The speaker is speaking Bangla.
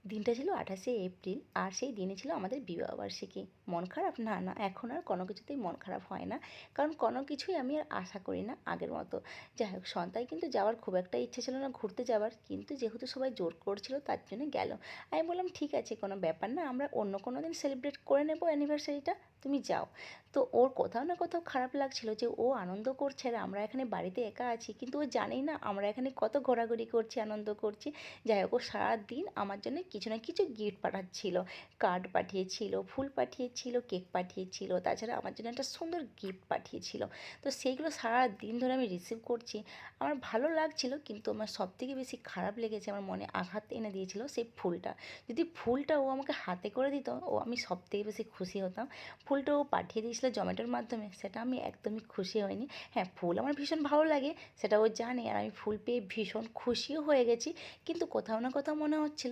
দিনটা ছিল ২৮শে এপ্রিল, আর সেই দিনে ছিল আমাদের বিবাহবার্ষিকী। মন খারাপ? না, না, এখন আর কোনো কিছুতেই মন খারাপ হয় না। কারণ কোনো কিছুই আমি আর আশা করি না আগের মতো। যাই হোক, সন্ধ্যায় কিন্তু যাওয়ার খুব একটা ইচ্ছে ছিল না ঘুরতে যাওয়ার, কিন্তু যেহেতু সবাই জোর করছিল তার জন্য গেল। আমি বললাম, ঠিক আছে, কোনো ব্যাপার না, আমরা অন্য কোনো দিন সেলিব্রেট করে নেবো অ্যানিভার্সারিটা, তুমি যাও। তো ওর কোথাও না কোথাও খারাপ লাগছিল যে ও আনন্দ করছে আর আমরা এখানে বাড়িতে একা আছি, কিন্তু ও জানেই না আমরা এখানে কত ঘোরাঘুরি করছি, আনন্দ করছি। যাই হোক, ও সারাদিন আমার জন্য কিছু না কিছু গিফট পাঠাচ্ছিল। কার্ড পাঠিয়েছিল, ফুল পাঠিয়েছিল, কেক পাঠিয়েছিল, তাছাড়া আমার জন্য একটা সুন্দর গিফট পাঠিয়েছিল। তো সেইগুলো সারাদিন ধরে আমি রিসিভ করছি। আমার ভালো লাগছিল, কিন্তু আমার সবথেকে বেশি খারাপ লেগেছে, আমার মনে আঘাত এনে দিয়েছিল সেই ফুলটা। যদি ফুলটা ও আমাকে হাতে করে দিত, আমি সবথেকে বেশি খুশি হতাম। ফুলটা ও পাঠিয়ে দিয়েছিল জোম্যাটোর মাধ্যমে, সেটা আমি একদমই খুশি হইনি। হ্যাঁ, ফুল আমার ভীষণ ভালো লাগে, সেটা ও জানে, আর আমি ফুল পেয়ে ভীষণ খুশিও হয়ে গেছি। কিন্তু কোথাও না কোথাও মনে হচ্ছিল